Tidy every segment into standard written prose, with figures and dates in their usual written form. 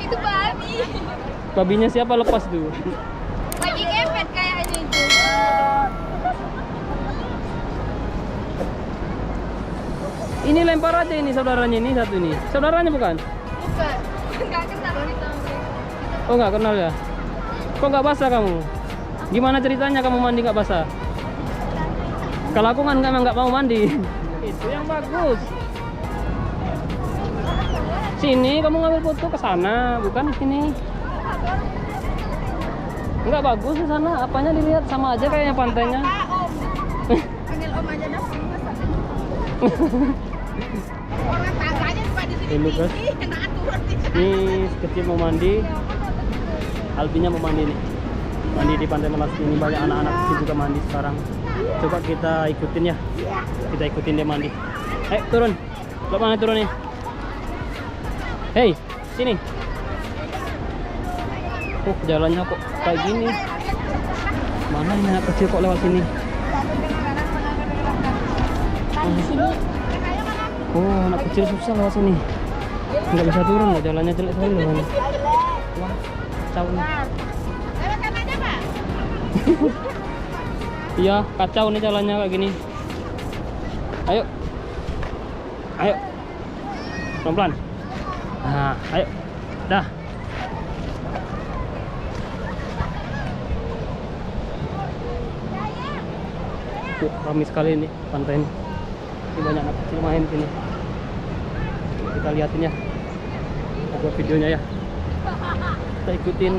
Itu babi. Babinya siapa lepas tuh? Lagi ngepet kayaknya itu. Ini lempar aja ini saudaranya ini satu ini. Saudaranya bukan? Bukan. Enggak kenal kita. Oh nggak kenal ya? Kok nggak basah kamu? Gimana ceritanya kamu mandi nggak basah? Kalau aku kan memang nggak mau mandi. Itu yang bagus. Sini kamu ngambil foto ke sana, bukan sini. Nggak bagus di sana. Apanya dilihat sama aja kayaknya pantainya. Om. Panggil Om aja dah. Orang tangganya cuma di sini. Ini guys. Enak turun di sana. Ini kecil mau mandi. Albinya mau mandi nih. Mandi di Pantai Melas ini banyak anak-anak kecil juga mandi sekarang. Coba kita ikutin ya. Kita ikutin dia mandi. Turun. Lo mana turun nih? Hei, sini. Jalannya kok kayak gini. Mana ini anak kecil kok lewat sini? Oh, anak kecil susah lewat sini. Nggak bisa turun loh, jalannya jelek sekali loh. Wah, kacau nih. Lewat sana aja, Pak. Iya, kacau nih jalannya kayak gini. Ayo. Ayo. Pelan-pelan. Nah, ayo. Dah. Tuh, ramai sekali nih pantai ini. Ini banyak anak kecil main sini. Kita liatin ya. Kita buat videonya ya. Kita ikutin.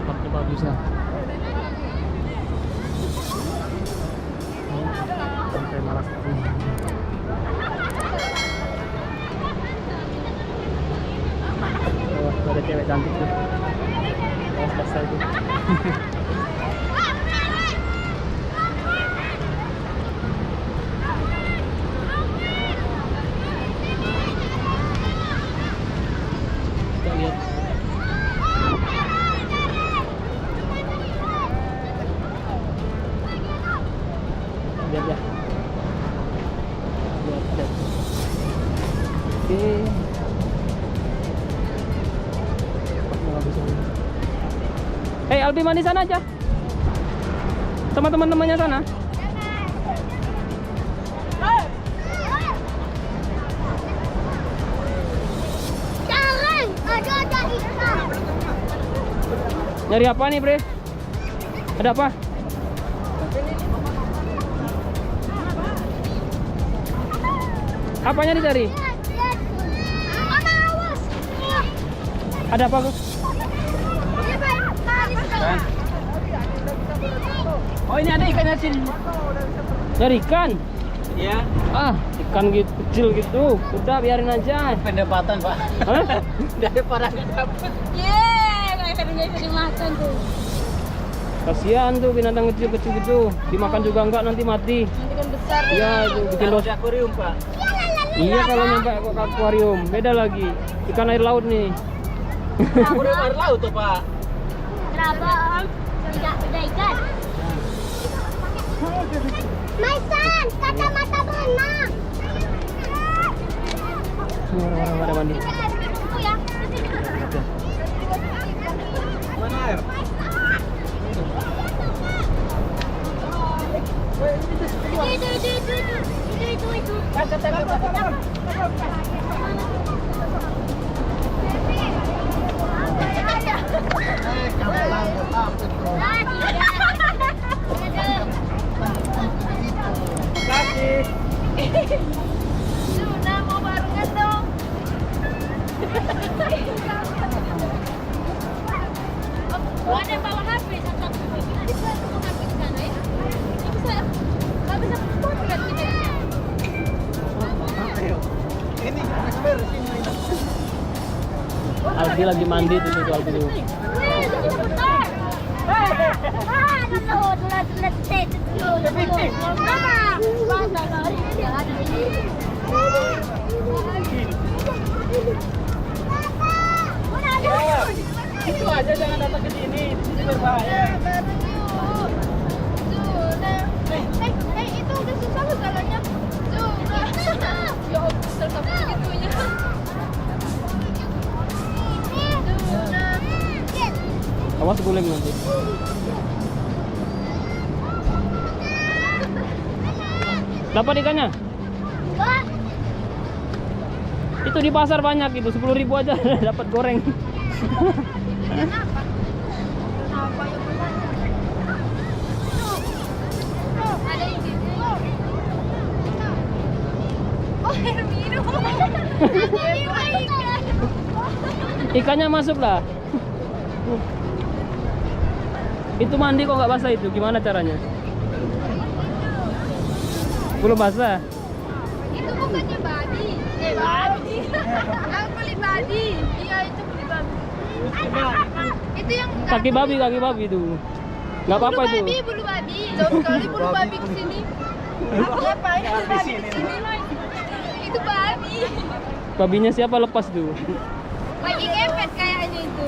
Tempatnya bagus ya. Pantai Melas ini. Oh, ada cewek cantik tuh. Oh, pasal tuh. Kita lihat. Lihat ya. Lihat. Oke. Hei, Albi mandi sana aja. Sama teman-temannya sana. Jangan, ada ikan. Nyari apa nih, Bre? Ada apa? Apanya dicari? Ada apa, Gus? Oh, ini ada ikannya sini. Dari ikan? Iya. Ah, ikan gitu kecil gitu. Udah biarin aja. Pendapatan, Pak. Hah? Daripada nggak dapet. Yeay, kayak bisa dimakan tuh. Kasihan tuh binatang kecil-kecil gitu. Dimakan juga enggak nanti mati. Nanti kan besar. Iya, itu bikin Kalau dosa. di akuarium, Pak. Iya, kalau nyampe ke akuarium beda lagi. Ikan air laut nih. Akuarium air laut tuh, Pak. Kenapa, Om? Udah ikan. Maisan, kacamata berenang. Semua orang-orang pada mandi. Ya. Mana air? Itu. Luna mau barengan dong. Oh, ada yang bawa HP satu. Jadi saya mau HP di sana ya. Nggak bisa foto kan kita. Ayo. Ini kamera sini. Albi lagi mandi tuh Albi tuh. Itu aja jangan datang ke sini. Di sini berbahaya. Itu udah susah loh jalannya. Ya Allah, sampai segitunya. Awas guling nanti. Dapat ikannya? Enggak. Itu di pasar banyak itu, 10.000 aja dapat goreng. Kenapa? Kenapa yang ada di sini. Oh, air minum. Ikannya masuk lah. Itu mandi kok nggak basah itu? Gimana caranya? Belum basah. Itu bukannya babi. Babi. Aku beli babi. Iya, itu beli babi. Itu yang Kaki babi tuh. Nggak apa-apa itu. Bulu babi. Jauh sekali bulu babi ke sini. Ngapain bulu babi ke sini? Itu babi. Babinya siapa lepas tuh? Lagi kepet kayaknya itu.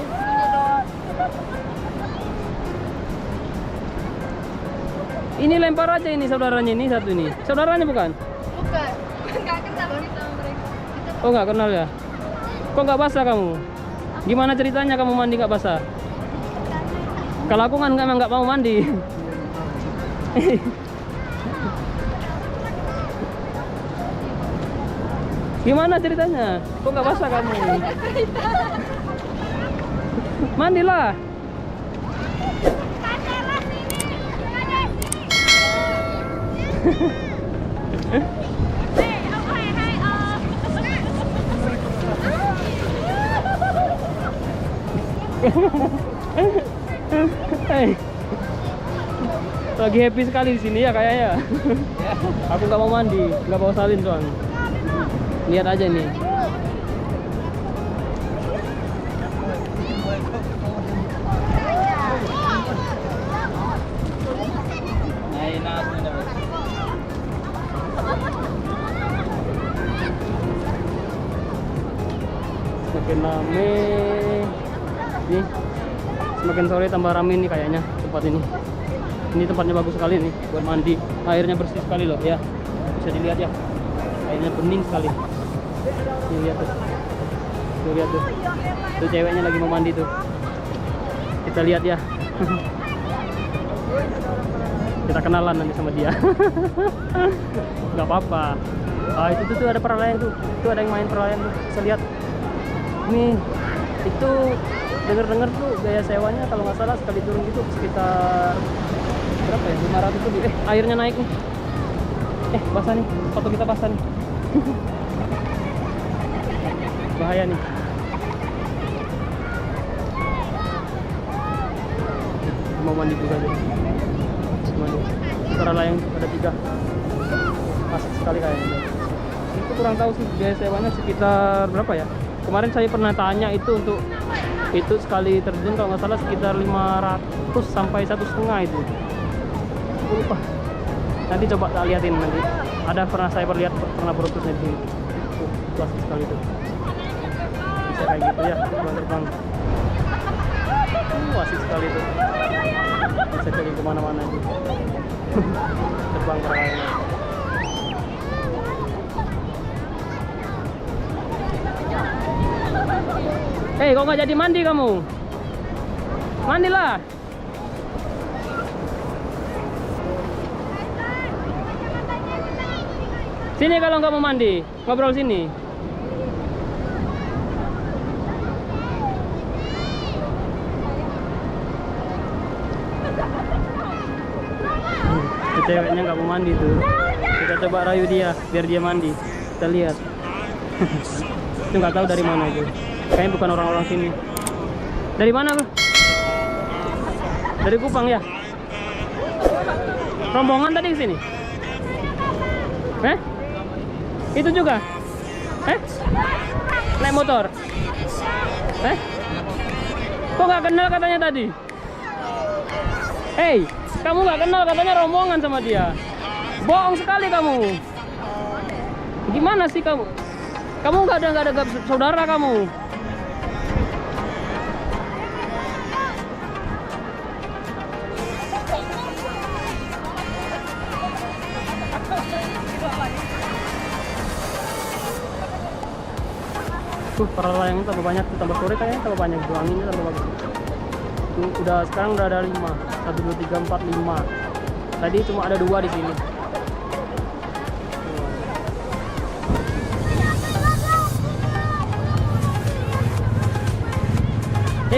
Ini lempar aja ini saudaranya ini satu ini. Saudaranya bukan? Bukan. Enggak kenal kita sama mereka. Oh nggak kenal ya? Kok nggak basah kamu? Gimana ceritanya kamu mandi nggak basah? Kalau aku kan emang nggak mau mandi. Gimana ceritanya? Kok nggak basah kamu? Mandilah. Hey. Lagi happy sekali di sini ya kayaknya. Aku nggak mau mandi, nggak mau salin soalnya. Lihat aja nih. Semakin rame nih, semakin sore tambah rame nih kayaknya tempat ini. Ini tempatnya bagus sekali nih buat mandi, airnya bersih sekali loh ya, bisa dilihat ya, airnya bening sekali. Nih, lihat tuh, lihat tuh ceweknya lagi mau mandi tuh, kita lihat ya. Kita kenalan nanti sama dia. Nggak apa-apa. Ah, itu tuh ada peralayan tuh, itu ada yang main peralayan tuh, bisa lihat. Nih, itu dengar-dengar tuh biaya sewanya kalau nggak salah sekali turun gitu sekitar berapa ya, 500 lebih. Airnya naik nih. Basah nih, foto kita basah nih. Bahaya nih. Mau mandi juga deh. Mandi. Peralayan ada 3. Asik sekali kayaknya. Itu kurang tahu sih biaya sewanya sekitar berapa ya. Kemarin saya pernah tanya itu untuk itu sekali terjun kalau nggak salah sekitar 500 sampai 1,5 itu. Lupa. Nanti coba tak liatin nanti. Ada pernah saya pernah berutusnya di sini. Klasik sekali tuh. Bisa kayak gitu ya, terbang. Asik sekali tuh. Bisa pergi kemana-mana aja. Terbang berlayar. Kok nggak jadi mandi kamu? Mandilah. Sini kalau nggak mau mandi, ngobrol sini. Ceweknya nggak mau mandi tuh. Kita coba rayu dia, biar dia mandi. Kita lihat. Itu nggak tahu dari mana itu. Kayaknya bukan orang-orang sini. Dari mana bro? Dari Kupang ya? Rombongan tadi ke sini? Itu juga? Naik motor? Kok nggak kenal katanya tadi? Hei, kamu nggak kenal katanya rombongan sama dia. Bohong sekali kamu. Gimana sih kamu? Kamu nggak ada saudara kamu? Para layang tambah banyak tuh, tambah sore kayaknya tambah banyak tuh, anginnya tambah bagus. Tuh, udah sekarang udah ada 5. 1 2 3 4 5. Tadi cuma ada 2 di sini.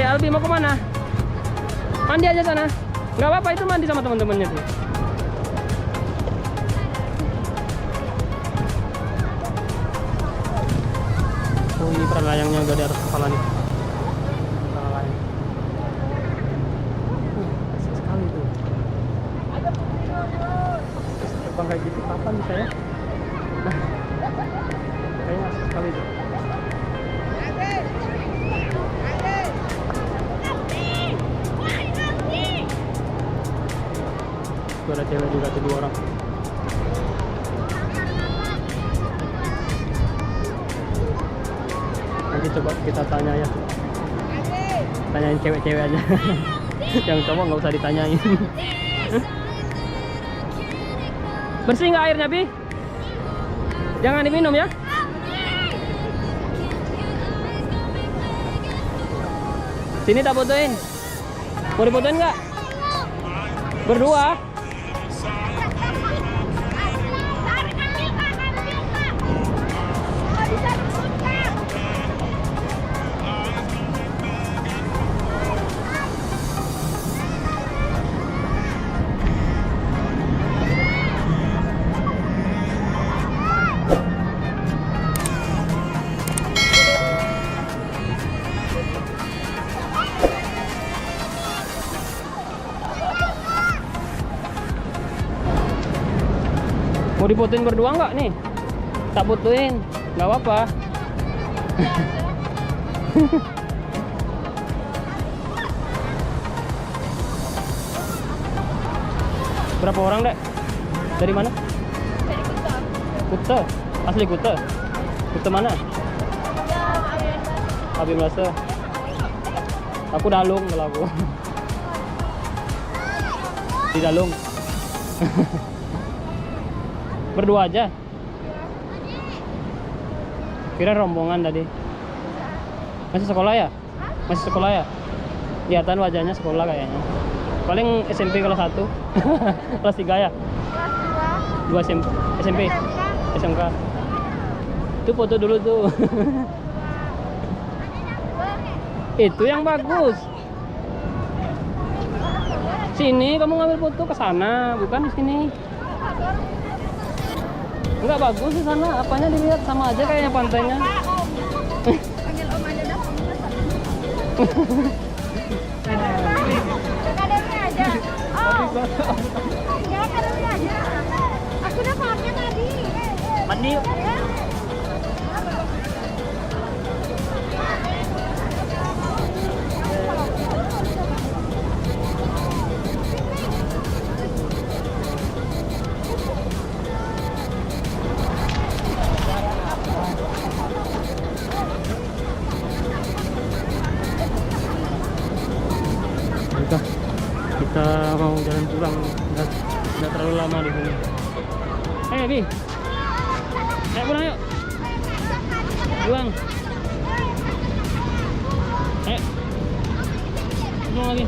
Albi mau kemana? Mandi aja sana. Nggak apa-apa, itu mandi sama teman-temannya tuh. Oh, ini peran layangnya udah di atas kepala nih. Peran layang. Asik sekali tuh. Terbang kayak gitu kapan bisa ya? Kayaknya asik sekali tuh. Tuh ada cewek juga tuh, 2 orang. Nanti coba kita tanya ya. Tanyain cewek-cewek aja. Yang cowok nggak usah ditanyain. Bersih nggak airnya, Bi? Jangan diminum ya. Sini tak fotoin. Mau difotoin nggak? Berdua. Mau difotoin berdua nggak nih? Tak fotoin, nggak apa-apa. Berapa orang, Dek? Dari mana? Dari Kuta. Kuta? Asli Kuta? Kuta mana? Abi Melasa. Aku Dalung kalau aku. Di Dalung. Berdua aja. Kira rombongan tadi. Masih sekolah ya? Masih sekolah ya? Kelihatan wajahnya sekolah kayaknya. Paling SMP kelas 1. Kelas 3 ya? Kelas 2 SMP. SMK. Itu foto dulu tuh. Itu yang bagus. Sini kamu ngambil foto ke sana, bukan di sini. Enggak bagus di sana, apanya dilihat sama aja kayaknya pantainya. Panggil Om aja dah. Kadernya aja. Oh. Ya kadernya aja. Aku udah pakai tadi. Mandi yuk. Kita mau jalan pulang, nggak terlalu lama di sini. Bi, ayo pulang yuk. Pulang. Ayo. Pulang lagi.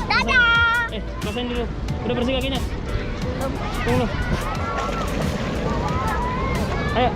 Dadah. Rasain dulu. Udah bersih kakinya? Tunggu. Ayo.